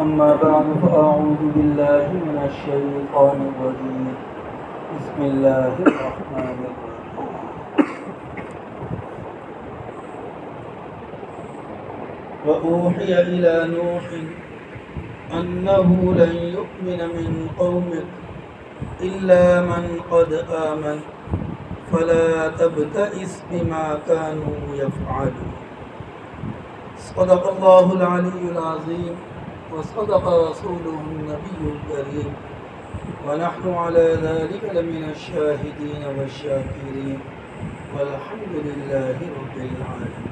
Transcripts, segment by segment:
أما بعد فأعوذ بالله من الشيطان الرجيم بسم الله الرحمن الرحيم وأوحي إلى نوح أنه لن يؤمن من قومك إلا من قد آمن فلا تبتئس بما كانوا يفعلون صدق الله العلي العظيم وصدق رسوله النبي الكريم ونحن على ذلك لمن الشاهدين والشاكرين والحمد لله رب العالمين.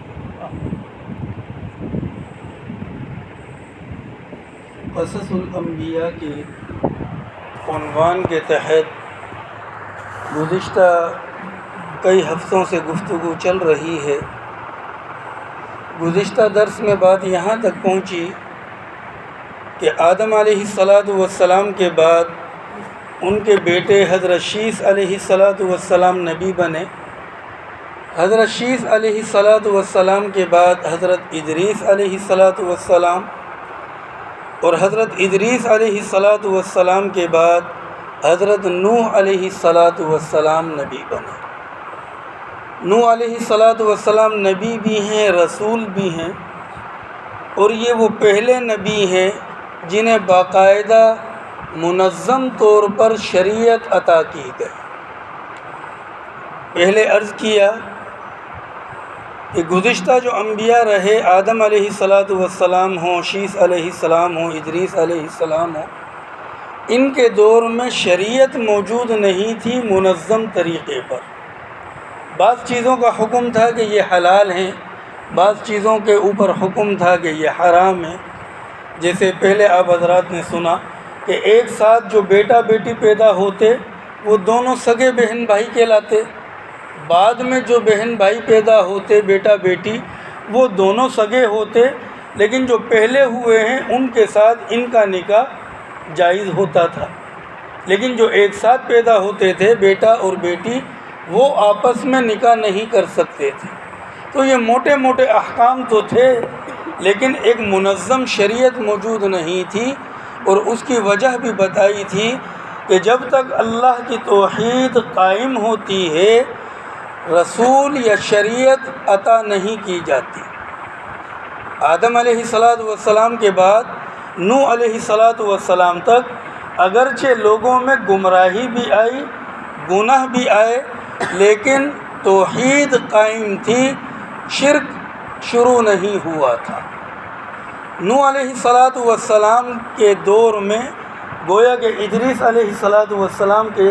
قصص الانبیاء کے عنوان کے تحت گزشتہ کئی ہفتوں سے گفتگو چل رہی ہے. گزشتہ درس میں بات یہاں تک پہنچی کہ آدم علیہ السلام کے بعد ان کے بیٹے حضرت شیث علیہ السلام نبی بنے. حضرت شیث علیہ السلام کے بعد حضرت ادریس علیہ السلام اور حضرت ادریس علیہ السلام کے بعد حضرت نوح علیہ السلام نبی بنے. نوح علیہ السلام نبی بھی ہیں، رسول بھی ہیں، اور یہ وہ پہلے نبی ہیں جنہیں باقاعدہ منظم طور پر شریعت عطا کی گئی. پہلے عرض کیا کہ گزشتہ جو انبیاء رہے، آدم علیہ السلام ہوں، شیث علیہ السلام ہوں، ادریس علیہ السلام ہوں، ان کے دور میں شریعت موجود نہیں تھی منظم طریقے پر. بعض چیزوں کا حکم تھا کہ یہ حلال ہیں، بعض چیزوں کے اوپر حکم تھا کہ یہ حرام ہے. جیسے پہلے آپ حضرات نے سنا کہ ایک ساتھ جو بیٹا بیٹی پیدا ہوتے وہ دونوں سگے بہن بھائی کہلاتے. بعد میں جو بہن بھائی پیدا ہوتے بیٹا بیٹی وہ دونوں سگے ہوتے، لیکن جو پہلے ہوئے ہیں ان کے ساتھ ان کا نکاح جائز ہوتا تھا. لیکن جو ایک ساتھ پیدا ہوتے تھے بیٹا اور بیٹی وہ آپس میں نکاح نہیں کر سکتے تھے. تو یہ موٹے موٹے احکام تو تھے لیکن ایک منظم شریعت موجود نہیں تھی، اور اس کی وجہ بھی بتائی تھی کہ جب تک اللہ کی توحید قائم ہوتی ہے رسول یا شریعت عطا نہیں کی جاتی. آدم علیہ السلام کے بعد نوح علیہ السلام تک اگرچہ لوگوں میں گمراہی بھی آئی، گناہ بھی آئے، لیکن توحید قائم تھی، شرک شروع نہیں ہوا تھا. نوح علیہ السلام کے دور میں گویا کہ ادریس علیہ السلام کے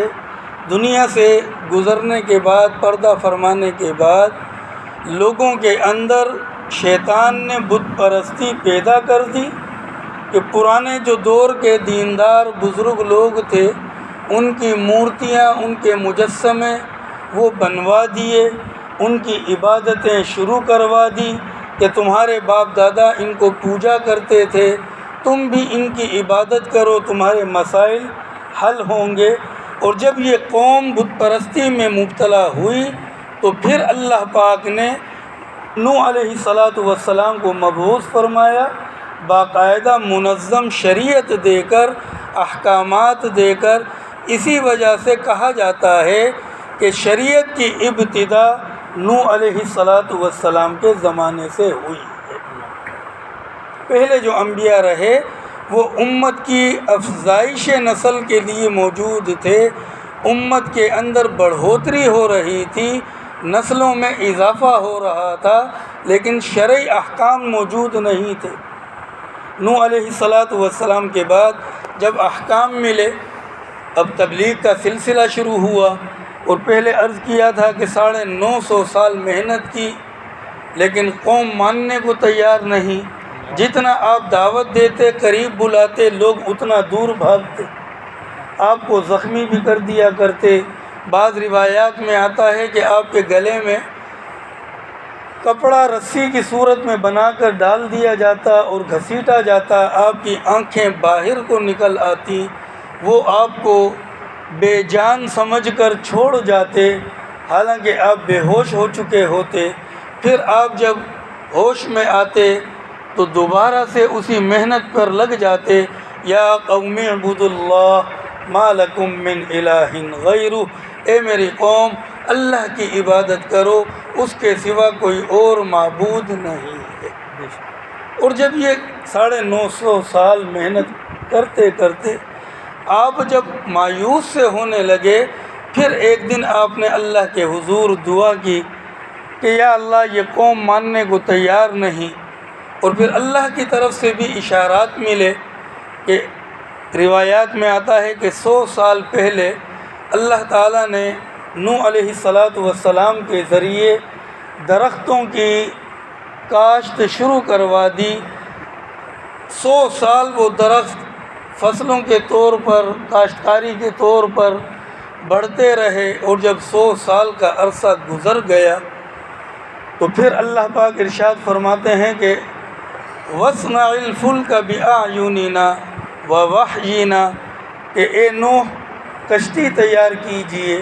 دنیا سے گزرنے کے بعد، پردہ فرمانے کے بعد، لوگوں کے اندر شیطان نے بت پرستی پیدا کر دی کہ پرانے جو دور کے دیندار بزرگ لوگ تھے ان کی مورتیاں، ان کے مجسمے وہ بنوا دیے، ان کی عبادتیں شروع کروا دی کہ تمہارے باپ دادا ان کو پوجا کرتے تھے، تم بھی ان کی عبادت کرو، تمہارے مسائل حل ہوں گے. اور جب یہ قوم بت پرستی میں مبتلا ہوئی تو پھر اللہ پاک نے نوح علیہ السلام کو مبعوث فرمایا، باقاعدہ منظم شریعت دے کر، احکامات دے کر. اسی وجہ سے کہا جاتا ہے کہ شریعت کی ابتدا نوح علیہ السلام کے زمانے سے ہوئی ہے. پہلے جو انبیاء رہے وہ امت کی افزائش نسل کے لیے موجود تھے، امت کے اندر بڑھوتری ہو رہی تھی، نسلوں میں اضافہ ہو رہا تھا، لیکن شرعی احکام موجود نہیں تھے. نوح علیہ السلام کے بعد جب احکام ملے، اب تبلیغ کا سلسلہ شروع ہوا. اور پہلے عرض کیا تھا کہ 950 سال محنت کی لیکن قوم ماننے کو تیار نہیں. جتنا آپ دعوت دیتے، قریب بلاتے، لوگ اتنا دور بھاگتے، آپ کو زخمی بھی کر دیا کرتے. بعض روایات میں آتا ہے کہ آپ کے گلے میں کپڑا رسی کی صورت میں بنا کر ڈال دیا جاتا اور گھسیٹا جاتا، آپ کی آنکھیں باہر کو نکل آتی، وہ آپ کو بے جان سمجھ کر چھوڑ جاتے حالانکہ آپ بے ہوش ہو چکے ہوتے. پھر آپ جب ہوش میں آتے تو دوبارہ سے اسی محنت پر لگ جاتے. یا قوم اعبدوا اللہ ما لکم من الہ غیرہ، اے میری قوم اللہ کی عبادت کرو، اس کے سوا کوئی اور معبود نہیں ہے. اور جب یہ 950 سال محنت کرتے کرتے آپ جب مایوس سے ہونے لگے، پھر ایک دن آپ نے اللہ کے حضور دعا کی کہ یا اللہ یہ قوم ماننے کو تیار نہیں. اور پھر اللہ کی طرف سے بھی اشارات ملے کہ روایات میں آتا ہے کہ 100 سال پہلے اللہ تعالیٰ نے نوح علیہ السلام کے ذریعے درختوں کی کاشت شروع کروا دی. 100 سال وہ درخت فصلوں کے طور پر، کاشتکاری کے طور پر بڑھتے رہے. اور جب 100 سال کا عرصہ گزر گیا تو پھر اللہ پاک ارشاد فرماتے ہیں کہ وَاصْنَعِ الْفُلْكَ بِأَعْيُنِنَا وَوَحْيِنَا، کہ اے نوح کشتی تیار کیجئے.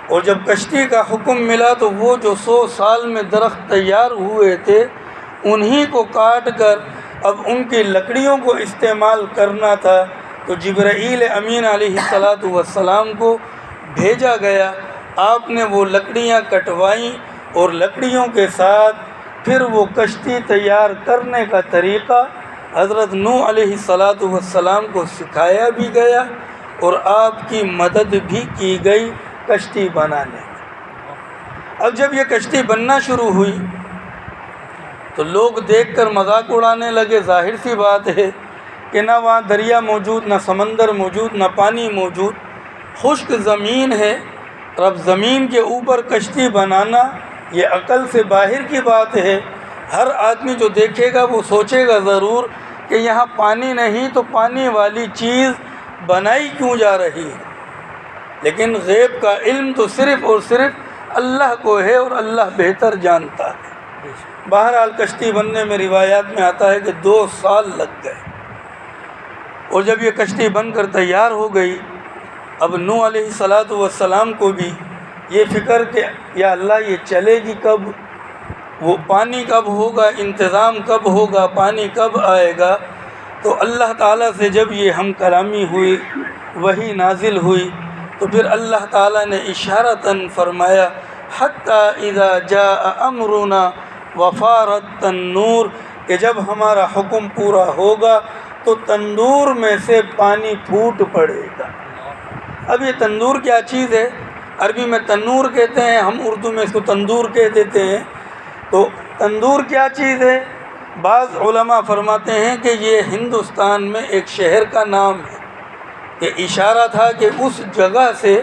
اور جب کشتی کا حکم ملا تو وہ جو 100 سال میں درخت تیار ہوئے تھے انہی کو کاٹ کر اب ان کی لکڑیوں کو استعمال کرنا تھا. تو جبرائیل امین علیہ السلام کو بھیجا گیا. آپ نے وہ لکڑیاں کٹوائیں اور لکڑیوں کے ساتھ پھر وہ کشتی تیار کرنے کا طریقہ حضرت نوح علیہ السلام کو سکھایا بھی گیا اور آپ کی مدد بھی کی گئی کشتی بنانے میں. اب جب یہ کشتی بننا شروع ہوئی تو لوگ دیکھ کر مذاق اڑانے لگے. ظاہر سی بات ہے کہ نہ وہاں دریا موجود، نہ سمندر موجود، نہ پانی موجود، خشک زمین ہے. اب زمین کے اوپر کشتی بنانا یہ عقل سے باہر کی بات ہے. ہر آدمی جو دیکھے گا وہ سوچے گا ضرور کہ یہاں پانی نہیں تو پانی والی چیز بنائی کیوں جا رہی ہے. لیکن غیب کا علم تو صرف اور صرف اللہ کو ہے اور اللہ بہتر جانتا ہے. بہرحال کشتی بننے میں روایات میں آتا ہے کہ 2 سال لگ گئے. اور جب یہ کشتی بن کر تیار ہو گئی، اب نوح علیہ السلام کو بھی یہ فکر کہ یا اللہ یہ چلے گی کب، وہ پانی کب ہوگا، انتظام کب ہوگا، پانی کب آئے گا. تو اللہ تعالیٰ سے جب یہ ہم کلامی ہوئی، وحی نازل ہوئی، تو پھر اللہ تعالیٰ نے اشارتاً فرمایا حتیٰ اذا جاء امرنا وفارت النور، کہ جب ہمارا حکم پورا ہوگا تو تندور میں سے پانی پھوٹ پڑے گا. اب یہ تندور کیا چیز ہے؟ عربی میں تنور کہتے ہیں، ہم اردو میں اس کو تندور کہہ دیتے ہیں. تو تندور کیا چیز ہے؟ بعض علماء فرماتے ہیں کہ یہ ہندوستان میں ایک شہر کا نام ہے، کہ اشارہ تھا کہ اس جگہ سے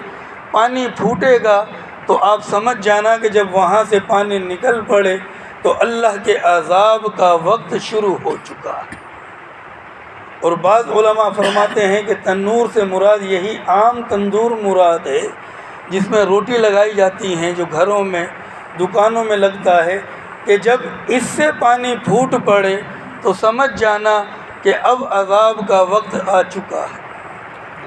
پانی پھوٹے گا. تو آپ سمجھ جانا کہ جب وہاں سے پانی نکل پڑے تو اللہ کے عذاب کا وقت شروع ہو چکا ہے. اور بعض علماء فرماتے ہیں کہ تنور سے مراد یہی عام تندور مراد ہے جس میں روٹی لگائی جاتی ہیں، جو گھروں میں دکانوں میں لگتا ہے، کہ جب اس سے پانی پھوٹ پڑے تو سمجھ جانا کہ اب عذاب کا وقت آ چکا ہے.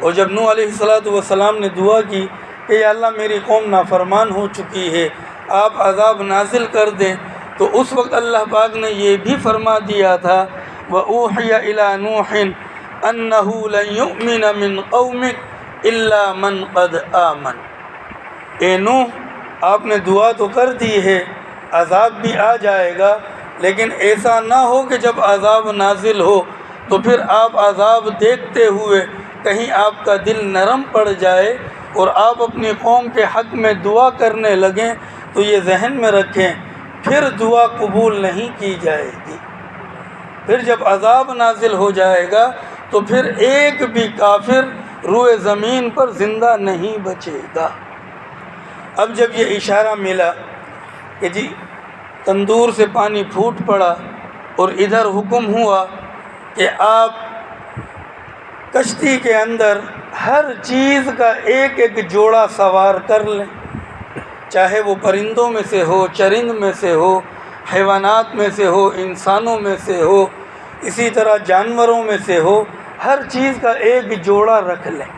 اور جب نوح علیہ السلام نے دعا کی کہ یا اللہ میری قوم نافرمان ہو چکی ہے، آپ عذاب نازل کر دیں، تو اس وقت اللہ پاک نے یہ بھی فرما دیا تھا وَأُوحِيَ إِلَى نُوحٍ أَنَّهُ لَن يُؤْمِنَ مِنْ قَوْمِكَ إِلَّا مَنْ قَدْ آمَنَ. اے نوح آپ نے دعا تو کر دی ہے، عذاب بھی آ جائے گا، لیکن ایسا نہ ہو کہ جب عذاب نازل ہو تو پھر آپ عذاب دیکھتے ہوئے کہیں آپ کا دل نرم پڑ جائے اور آپ اپنی قوم کے حق میں دعا کرنے لگیں. تو یہ ذہن میں رکھیں، پھر دعا قبول نہیں کی جائے گی. پھر جب عذاب نازل ہو جائے گا تو پھر ایک بھی کافر روئے زمین پر زندہ نہیں بچے گا. اب جب یہ اشارہ ملا کہ جی تندور سے پانی پھوٹ پڑا اور ادھر حکم ہوا کہ آپ کشتی کے اندر ہر چیز کا ایک ایک جوڑا سوار کر لیں، چاہے وہ پرندوں میں سے ہو، چرند میں سے ہو، حیوانات میں سے ہو، انسانوں میں سے ہو، اسی طرح جانوروں میں سے ہو، ہر چیز کا ایک جوڑا رکھ لیں.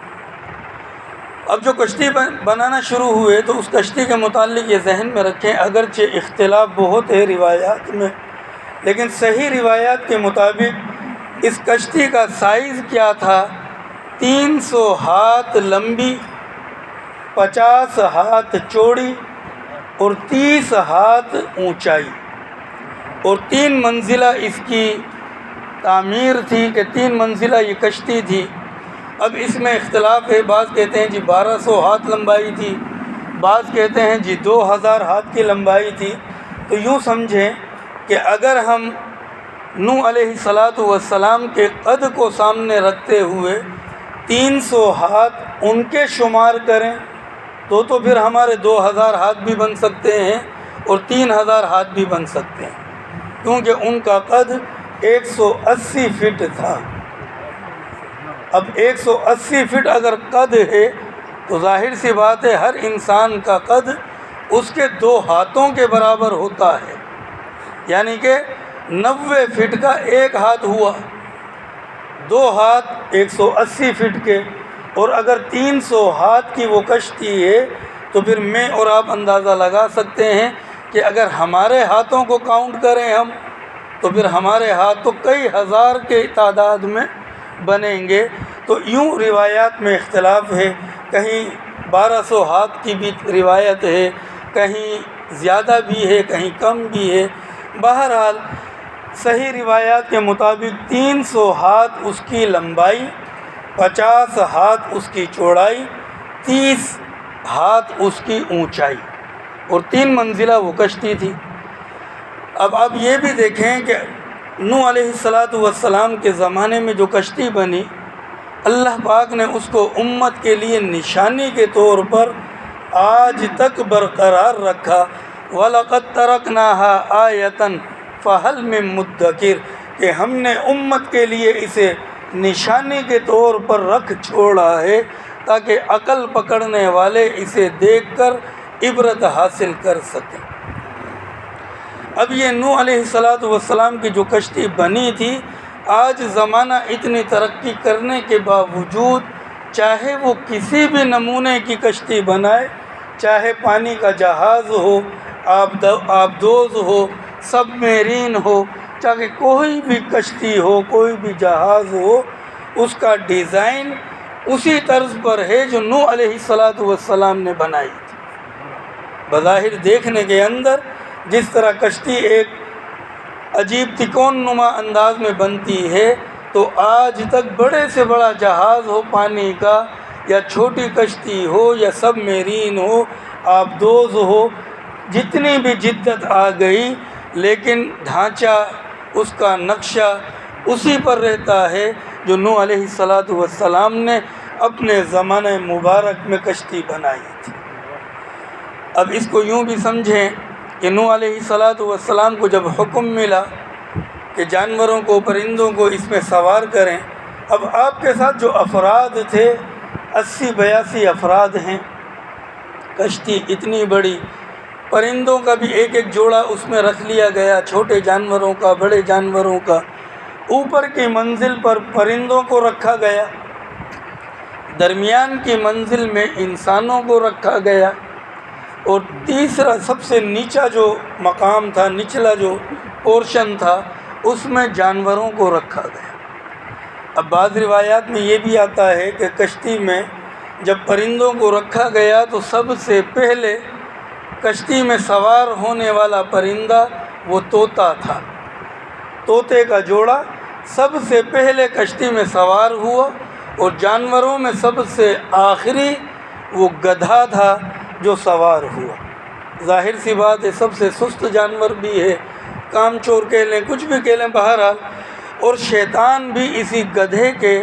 اب جو کشتی بنانا شروع ہوئے تو اس کشتی کے متعلق یہ ذہن میں رکھیں، اگرچہ اختلاف بہت ہے روایات میں، لیکن صحیح روایات کے مطابق اس کشتی کا سائز کیا تھا؟ 300 ہاتھ لمبی، 50 ہاتھ چوڑی اور 30 ہاتھ اونچائی، اور 3 منزلہ اس کی تعمیر تھی کہ 3 منزلہ یہ کشتی تھی۔ اب اس میں اختلاف ہے، بعض کہتے ہیں جی 1200 ہاتھ لمبائی تھی، بعض کہتے ہیں جی 2000 ہاتھ کی لمبائی تھی۔ تو یوں سمجھیں کہ اگر ہم نوح علیہ السلام کے قد کو سامنے رکھتے ہوئے 300 ہاتھ ان کے شمار کریں تو پھر ہمارے 2000 ہاتھ بھی بن سکتے ہیں اور 3000 ہاتھ بھی بن سکتے ہیں، کیونکہ ان کا قد 180 فٹ تھا۔ اب 180 فٹ اگر قد ہے تو ظاہر سی بات ہے ہر انسان کا قد اس کے 2 ہاتھوں کے برابر ہوتا ہے، یعنی کہ 90 فٹ کا 1 ہاتھ ہوا، 2 ہاتھ 180 فٹ کے، اور اگر 300 ہاتھ کی وہ کشتی ہے تو پھر میں اور آپ اندازہ لگا سکتے ہیں کہ اگر ہمارے ہاتھوں کو کاؤنٹ کریں ہم تو پھر ہمارے ہاتھ تو کئی ہزار کے تعداد میں بنیں گے۔ تو یوں روایات میں اختلاف ہے، کہیں 1200 ہاتھ کی بھی روایت ہے، کہیں زیادہ بھی ہے، کہیں کم بھی ہے۔ بہرحال صحیح روایات کے مطابق 300 ہاتھ اس کی لمبائی، 50 ہاتھ اس کی چوڑائی، 30 ہاتھ اس کی اونچائی، اور 3 منزلہ وہ کشتی تھی۔ اب آپ یہ بھی دیکھیں کہ نوح علیہ السلام کے زمانے میں جو کشتی بنی، اللہ پاک نے اس کو امت کے لیے نشانی کے طور پر آج تک برقرار رکھا۔ وَلَقَدْ تَرَكْنَاهَا آیَةً فَهَلْ مِن مُدَّکِرٍ، کہ ہم نے امت کے لیے اسے نشانی کے طور پر رکھ چھوڑا ہے تاکہ عقل پکڑنے والے اسے دیکھ کر عبرت حاصل کر سکیں۔ اب یہ نوح علیہ السلام کی جو کشتی بنی تھی، آج زمانہ اتنی ترقی کرنے کے باوجود چاہے وہ کسی بھی نمونے کی کشتی بنائے، چاہے پانی کا جہاز ہو، آبدوز ہو، سب میرین ہو، چاہے کوئی بھی کشتی ہو، کوئی بھی جہاز ہو، اس کا ڈیزائن اسی طرز پر ہے جو نوح علیہ السلام نے بنائی تھی۔ بظاہر دیکھنے کے اندر جس طرح کشتی ایک عجیب تکون نما انداز میں بنتی ہے، تو آج تک بڑے سے بڑا جہاز ہو پانی کا، یا چھوٹی کشتی ہو، یا سب میرین ہو، آبدوز ہو، جتنی بھی جدت آ گئی لیکن ڈھانچہ اس کا نقشہ اسی پر رہتا ہے جو نوح علیہ السلام نے اپنے زمانہ مبارک میں کشتی بنائی تھی۔ اب اس کو یوں بھی سمجھیں کہ نوح علیہ السلام کو جب حکم ملا کہ جانوروں کو، پرندوں کو اس میں سوار کریں، اب آپ کے ساتھ جو افراد تھے 80-82 افراد ہیں، کشتی اتنی بڑی، پرندوں کا بھی ایک ایک جوڑا اس میں رکھ لیا گیا، چھوٹے جانوروں کا، بڑے جانوروں کا، اوپر کی منزل پر پرندوں کو رکھا گیا، درمیان کی منزل میں انسانوں کو رکھا گیا، اور تیسرا سب سے نیچا جو مقام تھا، نچلا جو پورشن تھا، اس میں جانوروں کو رکھا گیا۔ اب بعض روایات میں یہ بھی آتا ہے کہ کشتی میں جب پرندوں کو رکھا گیا تو سب سے پہلے کشتی میں سوار ہونے والا پرندہ وہ طوطا تھا۔ طوطے کا جوڑا سب سے پہلے کشتی میں سوار ہوا، اور جانوروں میں سب سے آخری وہ گدھا تھا جو سوار ہوا۔ ظاہر سی بات ہے سب سے سست جانور بھی ہے، کام چور کہہ لیں، کچھ بھی کہہ لیں، بہرحال، اور شیطان بھی اسی گدھے کے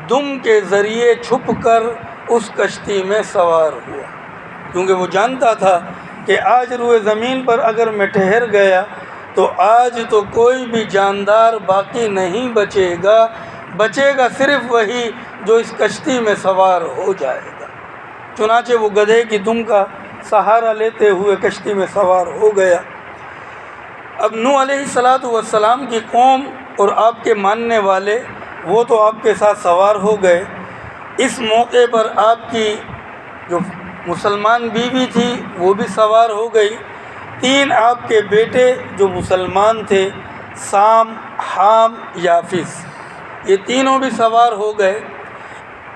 دم کے ذریعے چھپ کر اس کشتی میں سوار ہوا، کیونکہ وہ جانتا تھا کہ آج روئے زمین پر اگر میں ٹھہر گیا تو آج تو کوئی بھی جاندار باقی نہیں بچے گا صرف وہی جو اس کشتی میں سوار ہو جائے گا۔ چنانچہ وہ گدھے کی دم کا سہارا لیتے ہوئے کشتی میں سوار ہو گیا۔ اب نوح علیہ السلام کی قوم اور آپ کے ماننے والے وہ تو آپ کے ساتھ سوار ہو گئے، اس موقع پر آپ کی جو مسلمان بیوی تھی وہ بھی سوار ہو گئی، 3 آپ کے بیٹے جو مسلمان تھے سام، حام، یافس، یہ تینوں بھی سوار ہو گئے۔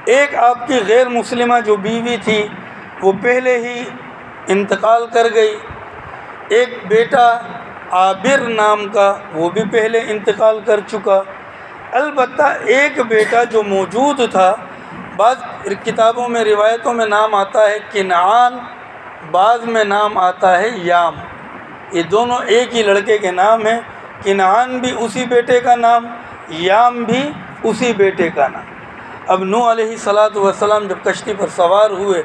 ایک آپ کی غیر مسلمہ جو بیوی تھی وہ پہلے ہی انتقال کر گئی، ایک بیٹا عابر نام کا وہ بھی پہلے انتقال کر چکا، البتہ ایک بیٹا جو موجود تھا، بعض کتابوں میں روایتوں میں نام آتا ہے کنعان، بعض میں نام آتا ہے یام، یہ دونوں ایک ہی لڑکے کے نام ہیں۔ کنعان بھی اسی بیٹے کا نام، یام بھی اسی بیٹے کا نام۔ اب نوح علیہ السلام جب کشتی پر سوار ہوئے،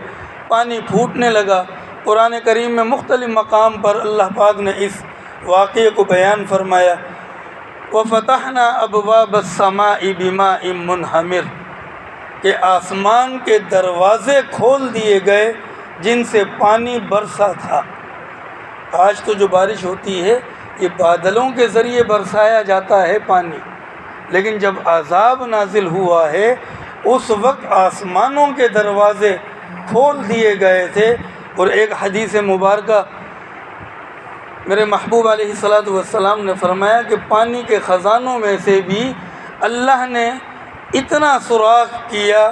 پانی پھوٹنے لگا۔ قرآن کریم میں مختلف مقام پر اللہ پاک نے اس واقعے کو بیان فرمایا، وَفَتَحْنَا أَبْوَابَ السَّمَاءِ بِمَاءٍ مُنْهَمِرٍ، کہ آسمان کے دروازے کھول دیے گئے جن سے پانی برسا تھا۔ آج تو جو بارش ہوتی ہے یہ بادلوں کے ذریعے برسایا جاتا ہے پانی، لیکن جب عذاب نازل ہوا ہے اس وقت آسمانوں کے دروازے کھول دیے گئے تھے۔ اور ایک حدیث مبارکہ میرے محبوب علیہ السلام نے فرمایا کہ پانی کے خزانوں میں سے بھی اللہ نے اتنا سوراخ کیا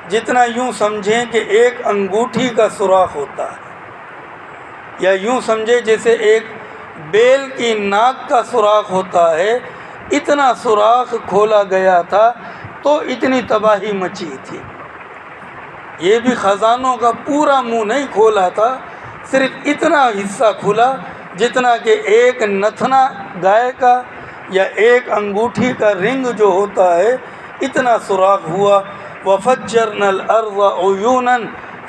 جتنا یوں سمجھیں کہ ایک انگوٹھی کا سوراخ ہوتا ہے، یا یوں سمجھے جیسے ایک بیل کی ناک کا سوراخ ہوتا ہے، اتنا سوراخ کھولا گیا تھا تو اتنی تباہی مچی تھی۔ یہ بھی خزانوں کا پورا منہ نہیں کھولا تھا، صرف اتنا حصہ کھلا جتنا کہ ایک نتنا گائے کا یا ایک انگوٹھی کا رنگ جو ہوتا ہے اتنا سوراخ ہوا۔ وَفَجَّرْنَا الْأَرْضَ عُيُونًا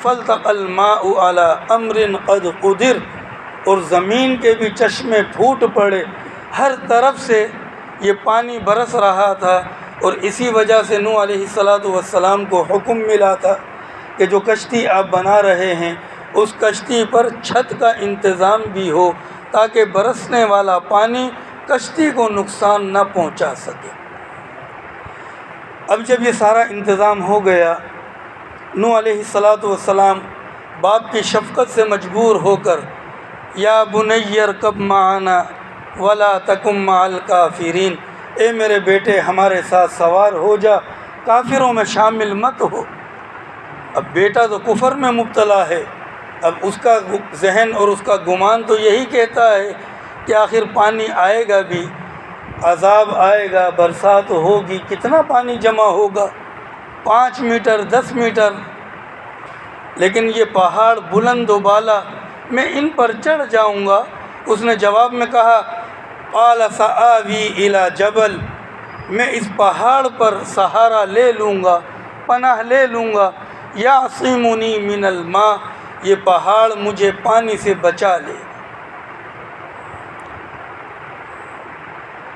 فَالْتَقَى الْمَاءُ عَلَىٰ أَمْرٍ قَدْ قُدِرَ، اور زمین کے بھی چشمے پھوٹ پڑے، ہر طرف سے یہ پانی برس رہا تھا۔ اور اسی وجہ سے نوح علیہ السلام کو حکم ملا تھا کہ جو کشتی آپ بنا رہے ہیں اس کشتی پر چھت کا انتظام بھی ہو تاکہ برسنے والا پانی کشتی کو نقصان نہ پہنچا سکے۔ اب جب یہ سارا انتظام ہو گیا، نوح علیہ السلام باپ کی شفقت سے مجبور ہو کر یا بنی ارکب معنا ولا تکن مع الکافرین، اے میرے بیٹے ہمارے ساتھ سوار ہو جا، کافروں میں شامل مت ہو۔ اب بیٹا تو کفر میں مبتلا ہے، اب اس کا ذہن اور اس کا گمان تو یہی کہتا ہے کہ آخر پانی آئے گا بھی، عذاب آئے گا، برسات ہوگی، کتنا پانی جمع ہوگا، 5 میٹر 10 میٹر، لیکن یہ پہاڑ بلند و بالا، میں ان پر چڑھ جاؤں گا۔ اس نے جواب میں کہا قال سآوی الی جبل، میں اس پہاڑ پر سہارا لے لوں گا، پناہ لے لوں گا، یعصمنی من الماء، یہ پہاڑ مجھے پانی سے بچا لے۔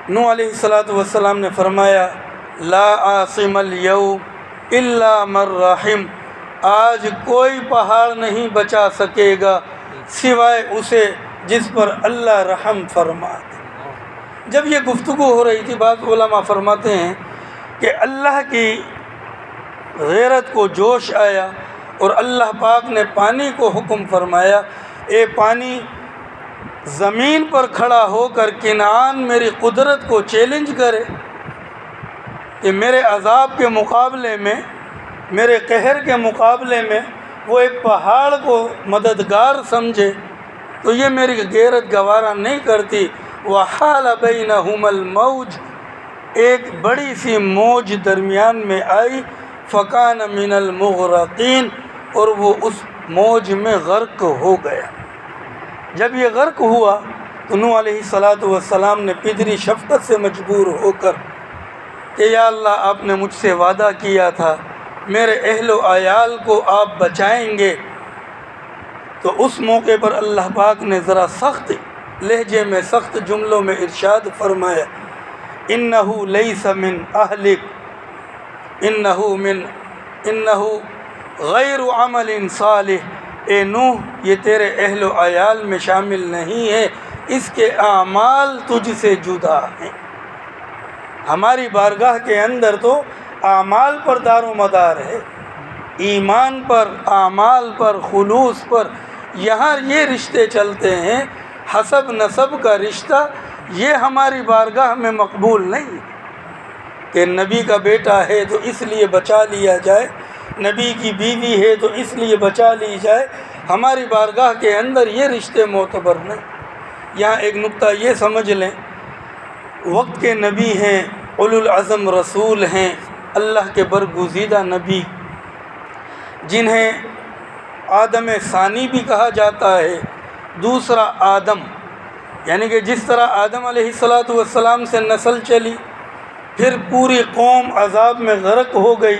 نوح علیہ السلام نے فرمایا لا عاصم اليوم الا من رحم، آج کوئی پہاڑ نہیں بچا سکے گا سوائے اسے جس پر اللہ رحم فرما دے۔ جب یہ گفتگو ہو رہی تھی، بعض علماء فرماتے ہیں کہ اللہ کی غیرت کو جوش آیا اور اللہ پاک نے پانی کو حکم فرمایا، اے پانی زمین پر کھڑا ہو کر کنعان میری قدرت کو چیلنج کرے کہ میرے عذاب کے مقابلے میں، میرے قہر کے مقابلے میں وہ ایک پہاڑ کو مددگار سمجھے، تو یہ میری غیرت گوارا نہیں کرتی۔ وحال بینہما الموج، ایک بڑی سی موج درمیان میں آئی، فکان من المغرقین، اور وہ اس موج میں غرق ہو گیا۔ جب یہ غرق ہوا تو نوح علیہ السلام نے پدری شفقت سے مجبور ہو کر کہ یا اللہ آپ نے مجھ سے وعدہ کیا تھا میرے اہل و عیال کو آپ بچائیں گے، تو اس موقع پر اللہ پاک نے ذرا سخت لہجے میں، سخت جملوں میں ارشاد فرمایا انہ لیس من اہلک، انہ غیر عمل صالح، اے نوح یہ تیرے اہل و عیال میں شامل نہیں ہے، اس کے اعمال تجھ سے جدا ہیں۔ ہماری بارگاہ کے اندر تو اعمال پر دار و مدار ہے، ایمان پر، اعمال پر، خلوص پر، یہاں یہ رشتے چلتے ہیں، حسب نسب کا رشتہ یہ ہماری بارگاہ میں مقبول نہیں کہ نبی کا بیٹا ہے تو اس لیے بچا لیا جائے، نبی کی بیوی ہے تو اس لیے بچا لی جائے۔ ہماری بارگاہ کے اندر یہ رشتے معتبر نہیں۔ یہاں ایک نقطہ یہ سمجھ لیں، وقت کے نبی ہیں، اولو العزم رسول ہیں، اللہ کے برگزیدہ نبی، جنہیں آدم ثانی بھی کہا جاتا ہے، دوسرا آدم، یعنی کہ جس طرح آدم علیہ السلام سے نسل چلی، پھر پوری قوم عذاب میں غرق ہو گئی،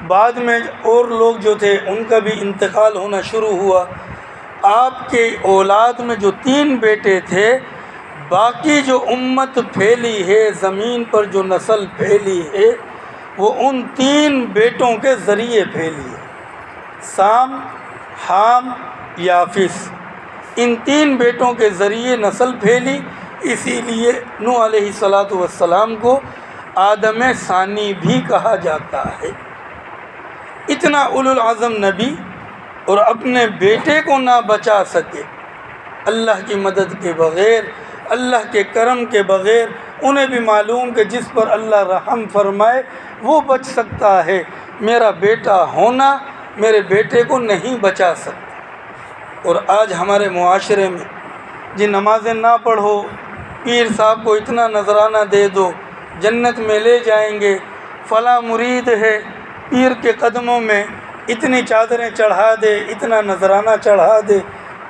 بعد میں اور لوگ جو تھے ان کا بھی انتقال ہونا شروع ہوا۔ آپ کے اولاد میں جو 3 بیٹے تھے، باقی جو امت پھیلی ہے زمین پر، جو نسل پھیلی ہے وہ ان 3 بیٹوں کے ذریعے پھیلی ہے، سام، حام، یافس۔ ان 3 بیٹوں کے ذریعے نسل پھیلی، اسی لیے نوح علیہ السلام کو آدم ثانی بھی کہا جاتا ہے۔ اتنا اولو العزم نبی اور اپنے بیٹے کو نہ بچا سکے، اللہ کی مدد کے بغیر، اللہ کے کرم کے بغیر، انہیں بھی معلوم کہ جس پر اللہ رحم فرمائے وہ بچ سکتا ہے، میرا بیٹا ہونا میرے بیٹے کو نہیں بچا سکتا۔ اور آج ہمارے معاشرے میں جی نمازیں نہ پڑھو، پیر صاحب کو اتنا نذرانہ دے دو جنت میں لے جائیں گے، فلاں مرید ہے پیر کے قدموں میں اتنی چادریں چڑھا دے، اتنا نذرانہ چڑھا دے،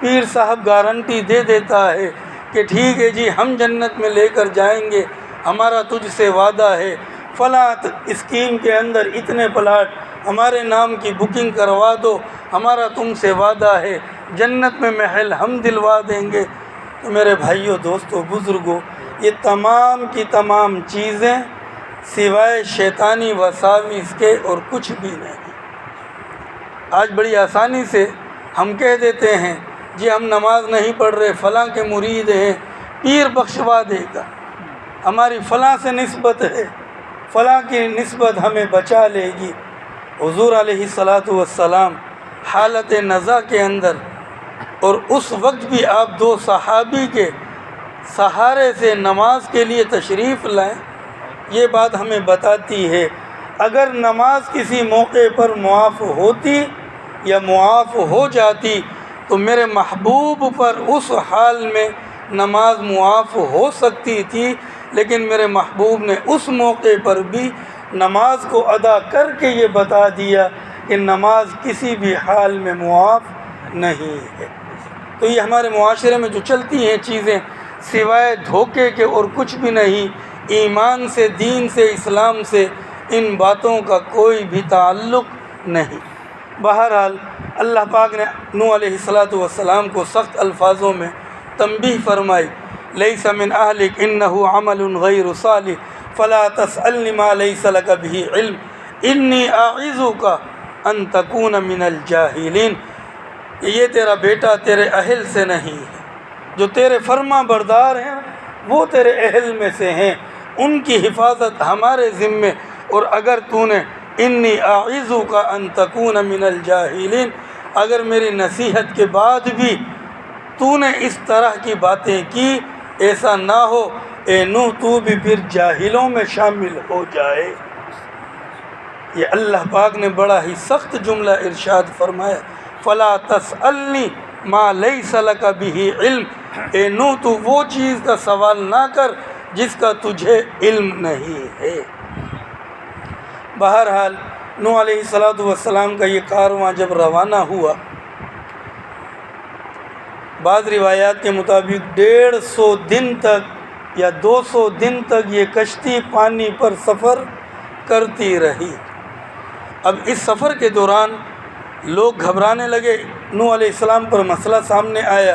پیر صاحب گارنٹی دے دیتا ہے کہ ٹھیک ہے جی ہم جنت میں لے کر جائیں گے، ہمارا تجھ سے وعدہ ہے، فلاں اسکیم کے اندر اتنے پلاٹ ہمارے نام کی بکنگ کروا دو، ہمارا تم سے وعدہ ہے، جنت میں محل ہم دلوا دیں گے۔ تو میرے بھائیوں، دوستوں، بزرگوں، یہ تمام کی تمام چیزیں سوائے شیطانی وساوس کے اور کچھ بھی نہیں۔ آج بڑی آسانی سے ہم کہہ دیتے ہیں جی ہم نماز نہیں پڑھ رہے، فلاں کے مرید ہیں، پیر بخشوا دے گا، ہماری فلاں سے نسبت ہے، فلاں کی نسبت ہمیں بچا لے گی۔ حضور علیہ السلام حالت نزا کے اندر، اور اس وقت بھی آپ 2 صحابی کے سہارے سے نماز کے لیے تشریف لائیں، یہ بات ہمیں بتاتی ہے اگر نماز کسی موقع پر معاف ہوتی یا معاف ہو جاتی تو میرے محبوب پر اس حال میں نماز معاف ہو سکتی تھی، لیکن میرے محبوب نے اس موقع پر بھی نماز کو ادا کر کے یہ بتا دیا کہ نماز کسی بھی حال میں معاف نہیں ہے۔ تو یہ ہمارے معاشرے میں جو چلتی ہیں چیزیں سوائے دھوکے کے اور کچھ بھی نہیں، ایمان سے، دین سے، اسلام سے ان باتوں کا کوئی بھی تعلق نہیں۔ بہرحال اللہ پاک نے نوح علیہ السلام کو سخت الفاظوں میں تنبیہ فرمائی، لیس من اہلک انہ عمل غیر صالح فلا تسألنی ما لیس لک بہ علم انی اعظک ان تکون من الجاہلین۔ یہ تیرا بیٹا تیرے اہل سے نہیں ہے، جو تیرے فرما بردار ہیں وہ تیرے اہل میں سے ہیں، ان کی حفاظت ہمارے ذمے، اور اگر تو نے انی اعظک ان تکون من الجاہلین، اگر میری نصیحت کے بعد بھی تو نے اس طرح کی باتیں کی، ایسا نہ ہو اے نوح تو بھی پھر جاہلوں میں شامل ہو جائے۔ یہ اللہ پاک نے بڑا ہی سخت جملہ ارشاد فرمایا، فلا تسألنی ما لیس لک بہ علم، اے نوح تو وہ چیز کا سوال نہ کر جس کا تجھے علم نہیں ہے۔ بہرحال نوح علیہ السلام کا یہ کارواں جب روانہ ہوا، بعض روایات کے مطابق 150 دن تک یا 200 دن تک یہ کشتی پانی پر سفر کرتی رہی۔ اب اس سفر کے دوران لوگ گھبرانے لگے، نوح علیہ السلام پر مسئلہ سامنے آیا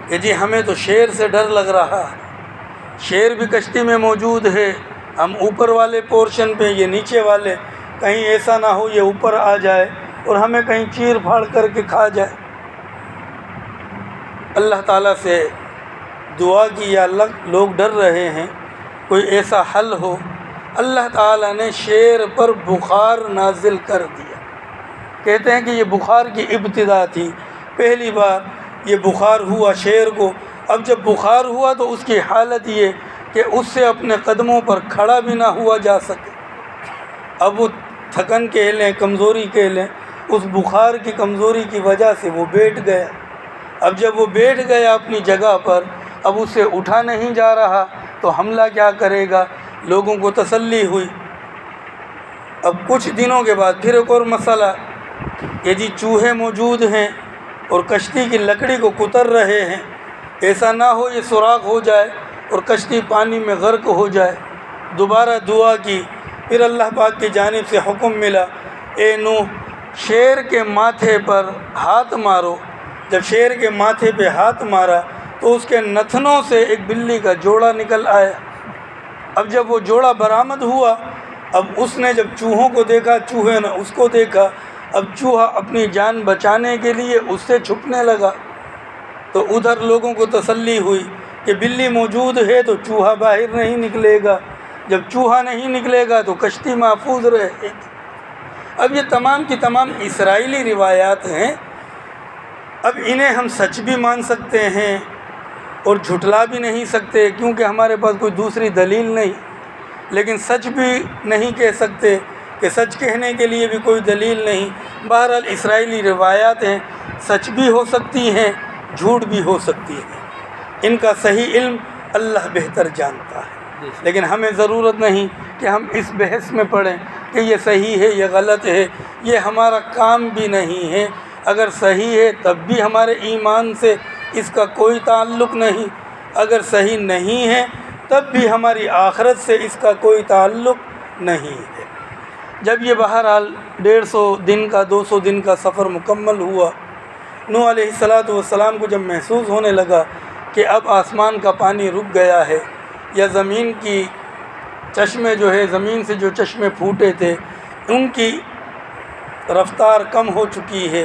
کہ جی ہمیں تو شیر سے ڈر لگ رہا ہے، شیر بھی کشتی میں موجود ہے، ہم اوپر والے پورشن پہ، یہ نیچے والے، کہیں ایسا نہ ہو یہ اوپر آ جائے اور ہمیں کہیں چیر پھاڑ کر کے کھا جائے۔ اللہ تعالیٰ سے دعا کی، یا اللہ لوگ ڈر رہے ہیں، کوئی ایسا حل ہو۔ اللہ تعالیٰ نے شیر پر بخار نازل کر دیا۔ کہتے ہیں کہ یہ بخار کی ابتدا تھی، پہلی بار یہ بخار ہوا شیر کو، اب جب بخار ہوا تو اس کی حالت یہ کہ اس سے اپنے قدموں پر کھڑا بھی نہ ہوا جا سکے۔ اب وہ تھکن کے لیں، کمزوری کے لیں، اس بخار کی کمزوری کی وجہ سے وہ بیٹھ گیا۔ اب جب وہ بیٹھ گیا اپنی جگہ پر، اب اسے اٹھا نہیں جا رہا تو حملہ کیا کرے گا؟ لوگوں کو تسلی ہوئی۔ اب کچھ دنوں کے بعد پھر ایک اور مسئلہ کہ جی چوہے موجود ہیں اور کشتی کی لکڑی کو کتر رہے ہیں، ایسا نہ ہو یہ سوراخ ہو جائے اور کشتی پانی میں غرق ہو جائے۔ دوبارہ دعا کی، پھر اللہ پاک کی جانب سے حکم ملا، اے نوح شیر کے ماتھے پر ہاتھ مارو۔ جب شیر کے ماتھے پہ ہاتھ مارا تو اس کے نتنوں سے ایک بلی کا جوڑا نکل آیا۔ اب جب وہ جوڑا برآمد ہوا، اب اس نے جب چوہوں کو دیکھا، چوہے نے اس کو دیکھا، اب چوہا اپنی جان بچانے کے لیے اس سے چھپنے لگا۔ تو ادھر لوگوں کو تسلی ہوئی کہ بلی موجود ہے تو چوہا باہر نہیں نکلے گا، جب چوہا نہیں نکلے گا تو کشتی محفوظ رہے گی۔ اب یہ تمام کی تمام اسرائیلی روایات ہیں۔ اب انہیں ہم سچ بھی مان سکتے ہیں اور جھٹلا بھی نہیں سکتے، کیونکہ ہمارے پاس کوئی دوسری دلیل نہیں، لیکن سچ بھی نہیں کہہ سکتے کہ سچ کہنے کے لیے بھی کوئی دلیل نہیں۔ بہرحال اسرائیلی روایات ہیں، سچ بھی ہو سکتی ہیں، جھوٹ بھی ہو سکتی ہیں، ان کا صحیح علم اللہ بہتر جانتا ہے۔ لیکن ہمیں ضرورت نہیں کہ ہم اس بحث میں پڑیں کہ یہ صحیح ہے یہ غلط ہے، یہ ہمارا کام بھی نہیں ہے۔ اگر صحیح ہے تب بھی ہمارے ایمان سے اس کا کوئی تعلق نہیں، اگر صحیح نہیں ہے تب بھی ہماری آخرت سے اس کا کوئی تعلق نہیں ہے۔ جب یہ بہرحال 150 دن کا 200 دن کا سفر مکمل ہوا، نوح علیہ السلام کو جب محسوس ہونے لگا کہ اب آسمان کا پانی رک گیا ہے، یا زمین کی چشمے جو ہے، زمین سے جو چشمے پھوٹے تھے ان کی رفتار کم ہو چکی ہے،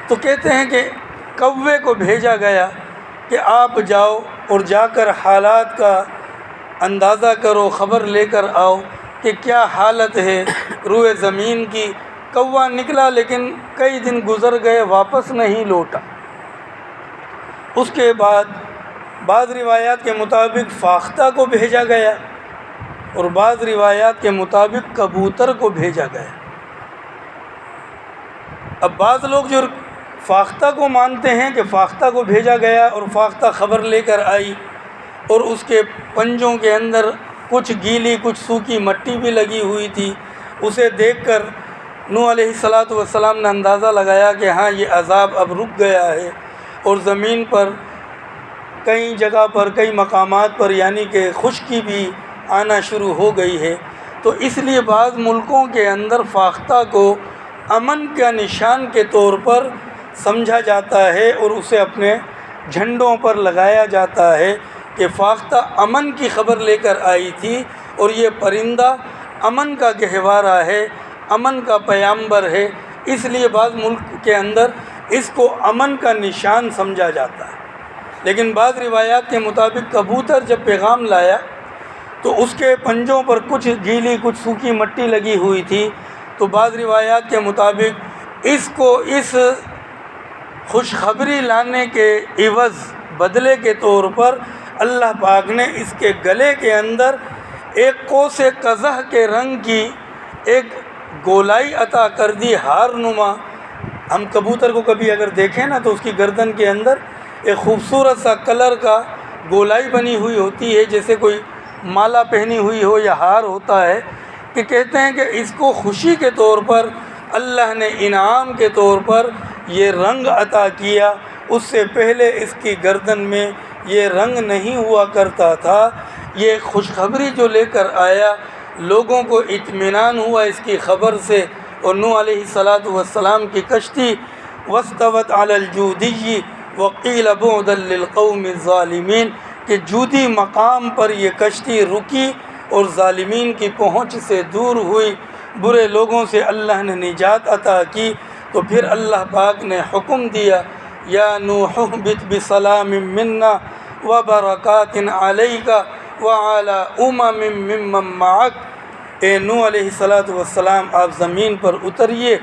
تو کہتے ہیں کہ کوے کو بھیجا گیا کہ آپ جاؤ اور جا کر حالات کا اندازہ کرو، خبر لے کر آؤ کہ کیا حالت ہے روئے زمین کی۔ کوا نکلا لیکن کئی دن گزر گئے، واپس نہیں لوٹا۔ اس کے بعد بعض روایات کے مطابق فاختہ کو بھیجا گیا اور بعض روایات کے مطابق کبوتر کو بھیجا گیا۔ اب بعض لوگ جو فاختہ کو مانتے ہیں کہ فاختہ کو بھیجا گیا اور فاختہ خبر لے کر آئی، اور اس کے پنجوں کے اندر کچھ گیلی کچھ سوکھی مٹی بھی لگی ہوئی تھی، اسے دیکھ کر نوح علیہ السلام نے اندازہ لگایا کہ ہاں یہ عذاب اب رک گیا ہے، اور زمین پر کئی جگہ پر کئی مقامات پر یعنی کہ خشکی بھی آنا شروع ہو گئی ہے۔ تو اس لیے بعض ملکوں کے اندر فاختہ کو امن کا نشان کے طور پر سمجھا جاتا ہے اور اسے اپنے جھنڈوں پر لگایا جاتا ہے کہ فاختہ امن کی خبر لے کر آئی تھی، اور یہ پرندہ امن کا گہوارہ ہے، امن کا پیامبر ہے، اس لیے بعض ملک کے اندر اس کو امن کا نشان سمجھا جاتا ہے۔ لیکن بعض روایات کے مطابق کبوتر جب پیغام لایا تو اس کے پنجوں پر کچھ گیلی کچھ سوکھی مٹی لگی ہوئی تھی، تو بعض روایات کے مطابق اس کو اس خوشخبری لانے کے عوض بدلے کے طور پر اللہ پاک نے اس کے گلے کے اندر ایک قوس قزح کے رنگ کی ایک گولائی عطا کر دی، ہار نما۔ ہم کبوتر کو کبھی اگر دیکھیں نا تو اس کی گردن کے اندر ایک خوبصورت سا کلر کا گولائی بنی ہوئی ہوتی ہے، جیسے کوئی مالا پہنی ہوئی ہو یا ہار ہوتا ہے، کہ کہتے ہیں کہ اس کو خوشی کے طور پر اللہ نے انعام کے طور پر یہ رنگ عطا کیا۔ اس سے پہلے اس کی گردن میں یہ رنگ نہیں ہوا کرتا تھا۔ یہ خوشخبری جو لے کر آیا، لوگوں کو اطمینان ہوا اس کی خبر سے، اور نوح علیہ السلام کی کشتی واستوت علی الجودی وقیل بعدا للقوم الظالمین، کہ جودی مقام پر یہ کشتی رکی اور ظالمین کی پہنچ سے دور ہوئی، برے لوگوں سے اللہ نے نجات عطا کی۔ تو پھر اللہ پاک نے حکم دیا، یا نوح اہبط بسلام منا وبرکات علیک وعلی امم ممن معک، اے نوح علیہ السلام آپ زمین پر اتریے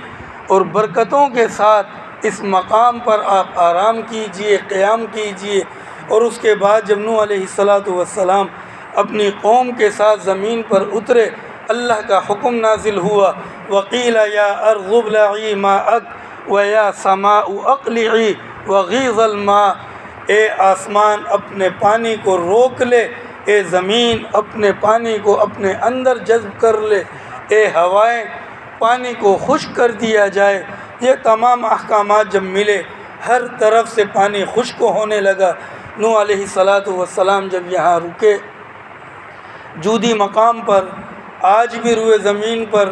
اور برکتوں کے ساتھ اس مقام پر آپ آرام کیجئے، قیام کیجئے، اور اس کے بعد جب نوح علیہ السلام اپنی قوم کے ساتھ زمین پر اترے، اللہ کا حکم نازل ہوا، وقیل یا ارض ابلعی ماءک ویا سماء اقلعی وغیض الماء، اے آسمان اپنے پانی کو روک لے، اے زمین اپنے پانی کو اپنے اندر جذب کر لے، اے ہوائیں پانی کو خشک کر دیا جائے۔ یہ تمام احکامات جب ملے، ہر طرف سے پانی خشک ہونے لگا۔ نوح علیہ السلام جب یہاں رکے جودی مقام پر، آج بھی روئے زمین پر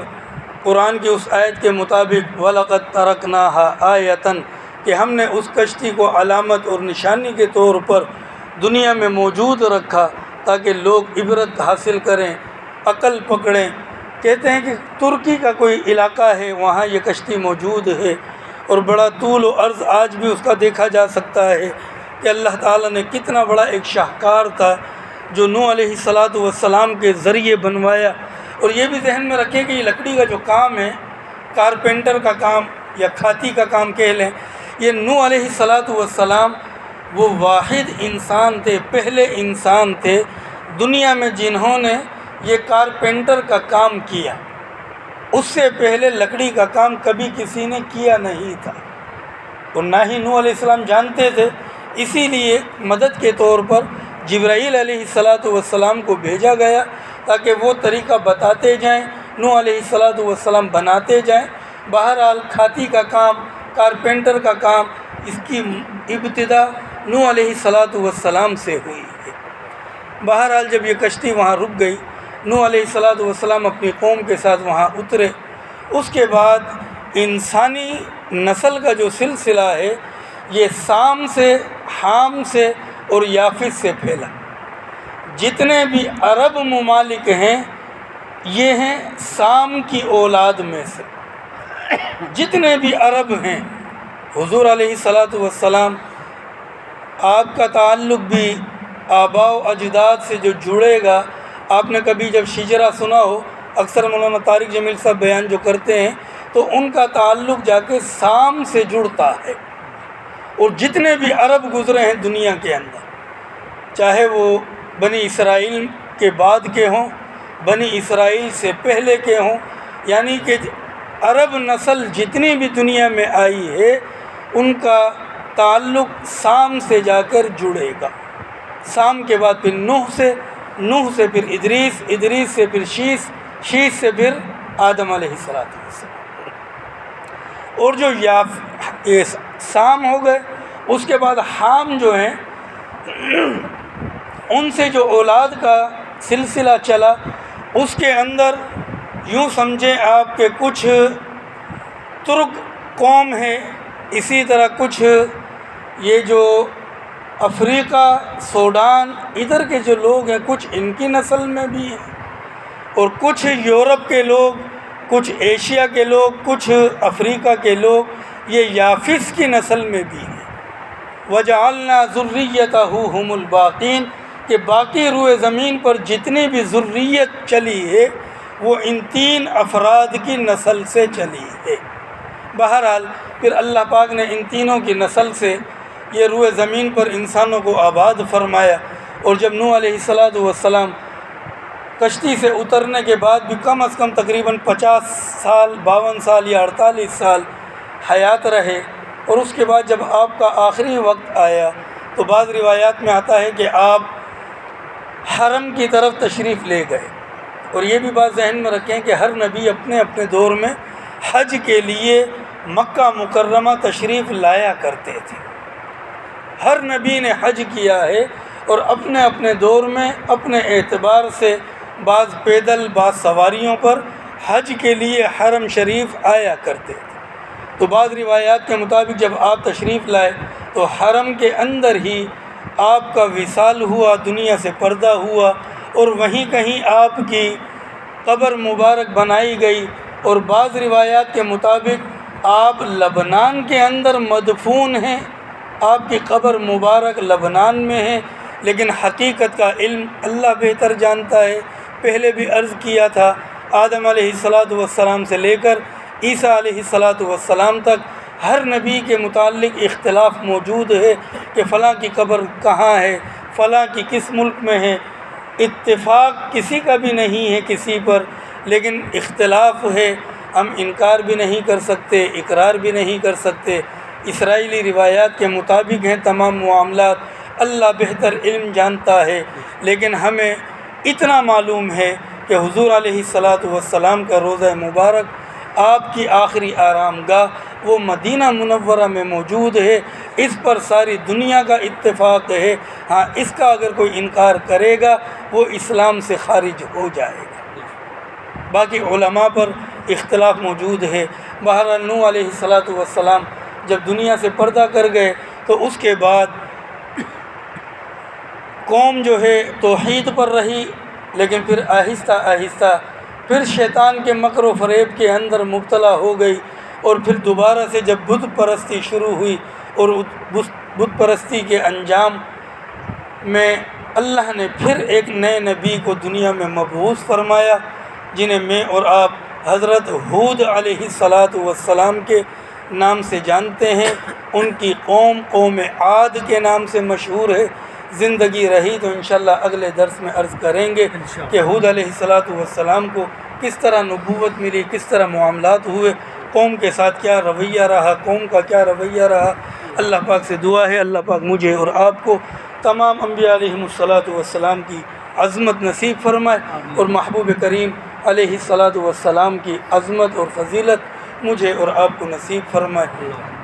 قرآن کی اس آیت کے مطابق وَلَقَدْ تَرَكْنَاهَا آیَةً، کہ ہم نے اس کشتی کو علامت اور نشانی کے طور پر دنیا میں موجود رکھا تاکہ لوگ عبرت حاصل کریں، عقل پکڑیں۔ کہتے ہیں کہ ترکی کا کوئی علاقہ ہے، وہاں یہ کشتی موجود ہے، اور بڑا طول و عرض آج بھی اس کا دیکھا جا سکتا ہے کہ اللہ تعالیٰ نے کتنا بڑا ایک شاہکار تھا جو نوح علیہ السلام کے ذریعے بنوایا۔ اور یہ بھی ذہن میں رکھیں کہ یہ لکڑی کا جو کام ہے، کارپینٹر کا کام یا کھاتی کا کام کہہ لیں، یہ نوح علیہ السلام وہ واحد انسان تھے، پہلے انسان تھے دنیا میں جنہوں نے یہ کارپینٹر کا کام کیا۔ اس سے پہلے لکڑی کا کام کبھی کسی نے کیا نہیں تھا، اور نہ ہی نوح علیہ السلام جانتے تھے۔ اسی لیے مدد کے طور پر جبرائیل علیہ السلام کو بھیجا گیا تاکہ وہ طریقہ بتاتے جائیں، نوح علیہ السلام بناتے جائیں۔ بہرحال کھاتی کا کام، کارپینٹر کا کام، اس کی ابتدا نوح علیہ السلام سے ہوئی ہے۔ بہرحال جب یہ کشتی وہاں رک گئی، نوح علیہ السلام اپنی قوم کے ساتھ وہاں اترے۔ اس کے بعد انسانی نسل کا جو سلسلہ ہے یہ سام سے، حام سے اور یافس سے پھیلا۔ جتنے بھی عرب ممالک ہیں یہ ہیں سام کی اولاد میں سے۔ جتنے بھی عرب ہیں، حضور علیہ السلام آپ کا تعلق بھی آباء و اجداد سے جو جڑے گا۔ آپ نے کبھی جب شجرہ سنا ہو، اکثر مولانا طارق جمیل صاحب بیان جو کرتے ہیں تو ان کا تعلق جا کے سام سے جڑتا ہے۔ اور جتنے بھی عرب گزرے ہیں دنیا کے اندر، چاہے وہ بنی اسرائیل کے بعد کے ہوں، بنی اسرائیل سے پہلے کے ہوں، یعنی کہ عرب نسل جتنی بھی دنیا میں آئی ہے ان کا تعلق سام سے جا کر جڑے گا۔ سام کے بعد پھر نوح سے پھر ادریس سے پھر شیث سے پھر آدم علیہ السلام۔ اور جو سام ہو گئے، اس کے بعد حام جو ہیں ان سے جو اولاد کا سلسلہ چلا، اس کے اندر یوں سمجھیں آپ کے کچھ ترک قوم ہے، اسی طرح کچھ یہ جو افریقہ، سوڈان ادھر کے جو لوگ ہیں کچھ ان کی نسل میں بھی ہیں، اور کچھ یورپ کے لوگ، کچھ ایشیا کے لوگ، کچھ افریقہ کے لوگ یہ یافس کی نسل میں بھی ہیں۔ وَجَعَلْنَا ذُرِّيَّتَهُ هُمُ الْبَاقِينَ، کہ باقی روئے زمین پر جتنی بھی ذریت چلی ہے وہ ان تین افراد کی نسل سے چلی ہے۔ بہرحال پھر اللہ پاک نے ان تینوں کی نسل سے یہ روئے زمین پر انسانوں کو آباد فرمایا۔ اور جب نوح علیہ السلام کشتی سے اترنے کے بعد بھی کم از کم تقریباً 50 سال، 52 سال یا 48 سال حیات رہے، اور اس کے بعد جب آپ کا آخری وقت آیا تو بعض روایات میں آتا ہے کہ آپ حرم کی طرف تشریف لے گئے۔ اور یہ بھی بات ذہن میں رکھیں کہ ہر نبی اپنے اپنے دور میں حج کے لیے مکہ مکرمہ تشریف لایا کرتے تھے۔ ہر نبی نے حج کیا ہے، اور اپنے اپنے دور میں اپنے اعتبار سے بعض پیدل، بعض سواریوں پر حج کے لیے حرم شریف آیا کرتے تھے۔ تو بعض روایات کے مطابق جب آپ تشریف لائے تو حرم کے اندر ہی آپ کا وصال ہوا، دنیا سے پردہ ہوا، اور وہیں کہیں آپ کی قبر مبارک بنائی گئی۔ اور بعض روایات کے مطابق آپ لبنان کے اندر مدفون ہیں، آپ کی قبر مبارک لبنان میں ہے، لیکن حقیقت کا علم اللہ بہتر جانتا ہے۔ پہلے بھی عرض کیا تھا، آدم علیہ السلام سے لے کر عیسیٰ علیہ السلام تک ہر نبی کے متعلق اختلاف موجود ہے کہ فلاں کی قبر کہاں ہے، فلاں کی کس ملک میں ہے۔ اتفاق کسی کا بھی نہیں ہے کسی پر، لیکن اختلاف ہے۔ ہم انکار بھی نہیں کر سکتے، اقرار بھی نہیں کر سکتے۔ اسرائیلی روایات کے مطابق ہیں تمام معاملات، اللہ بہتر علم جانتا ہے، لیکن ہمیں اتنا معلوم ہے کہ حضور علیہ الصلاۃ کا روضہ مبارک، آپ کی آخری آرام گاہ، وہ مدینہ منورہ میں موجود ہے۔ اس پر ساری دنیا کا اتفاق ہے۔ ہاں، اس کا اگر کوئی انکار کرے گا وہ اسلام سے خارج ہو جائے گا۔ باقی علماء پر اختلاف موجود ہے۔ بہرحال نوح علیہ السلام جب دنیا سے پردہ کر گئے تو اس کے بعد قوم جو ہے توحید پر رہی، لیکن پھر آہستہ آہستہ پھر شیطان کے مکر و فریب کے اندر مبتلا ہو گئی، اور پھر دوبارہ سے جب بت پرستی شروع ہوئی، اور بت پرستی کے انجام میں اللہ نے پھر ایک نئے نبی کو دنیا میں مبعوث فرمایا، جنہیں میں اور آپ حضرت ہود علیہ السلام کے نام سے جانتے ہیں۔ ان کی قوم عاد کے نام سے مشہور ہے۔ زندگی رہی تو انشاءاللہ اگلے درس میں عرض کریں گے کہ ہود علیہ السلام کو کس طرح نبوت ملی، کس طرح معاملات ہوئے، قوم کے ساتھ کیا رویہ رہا، قوم کا کیا رویہ رہا۔ اللہ پاک سے دعا ہے اللہ پاک مجھے اور آپ کو تمام انبیاء علیہم السلام کی عظمت نصیب فرمائے، اور محبوب کریم علیہ السلام کی عظمت اور فضیلت مجھے اور آپ کو نصیب فرمائے۔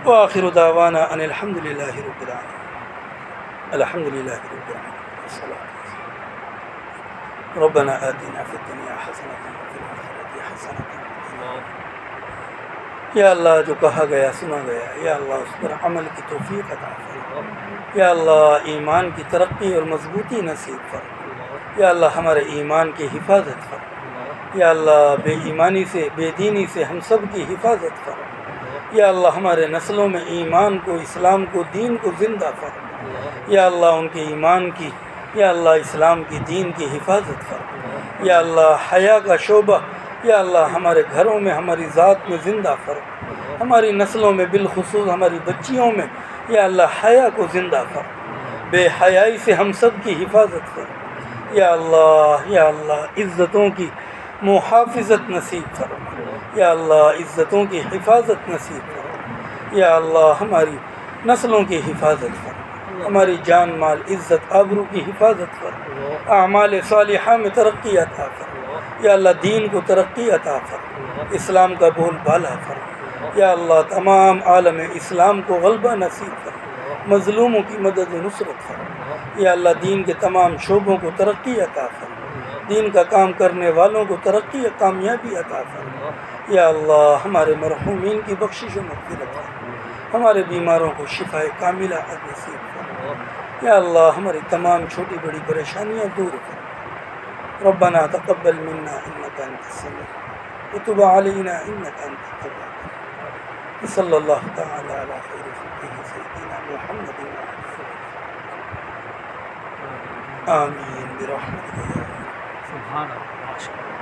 وآخر دعوانا ان الحمدللہ رب العالمین۔ الحمدللہ رب العالمین۔ ربنا آتنا فی الدنیا حسنۃ وفی الآخرۃ حسنۃ۔ یا اللہ، جو کہا گیا سنا گیا، یا اللہ اس پر عمل کی توفیق عطا فرما۔ یا اللہ ایمان کی ترقی اور مضبوطی نصیب فرما۔ یا اللہ ہمارے ایمان کی حفاظت فرما۔ یا اللہ بے ایمانی سے، بے دینی سے ہم سب کی حفاظت فرما۔ یا اللہ ہمارے نسلوں میں ایمان کو، اسلام کو، دین کو زندہ فرما۔ یا اللہ ان کے ایمان کی، یا اللہ اسلام کی، دین کی حفاظت فرما۔ یا اللہ حیا کا شعبہ، یا اللہ ہمارے گھروں میں، ہماری ذات میں زندہ فرما۔ ہماری نسلوں میں، بالخصوص ہماری بچیوں میں، یا اللہ حیا کو زندہ فرما۔ بے حیائی سے ہم سب کی حفاظت فرما۔ یا اللہ عزتوں کی محافظت نصیب فرما۔ یا اللہ عزتوں کی حفاظت نصیب فرما۔ یا اللہ ہماری نسلوں کی حفاظت فرما۔ ہماری جان مال عزت آبرو کی حفاظت فرما۔ اعمال صالحہ میں ترقی عطا فرما۔ یا اللہ دین کو ترقی عطا فرما، اسلام کا بول بالا فرما۔ یا اللہ تمام عالم اسلام کو غلبہ نصیب فرما، مظلوموں کی مدد و نصرت فرما۔ یا اللہ دین کے تمام شعبوں کو ترقی عطا فرما، دین کا کام کرنے والوں کو ترقی اور کامیابی عطا فرما۔ یا اللہ ہمارے مرحومین کی بخشش و مغفرت فرما، ہمارے بیماروں کو شفائے کاملہ نصیب فرما۔ یا اللہ ہماری تمام چھوٹی بڑی پریشانیاں دور فرما۔ ربنا تقبل منا انك انت السميع وتب علينا انك انت التواب۔ صلی اللہ تعالی علی خیر خلقہ سیدنا محمد آمین برحمتک یا اللہ۔ سبحان اللہ۔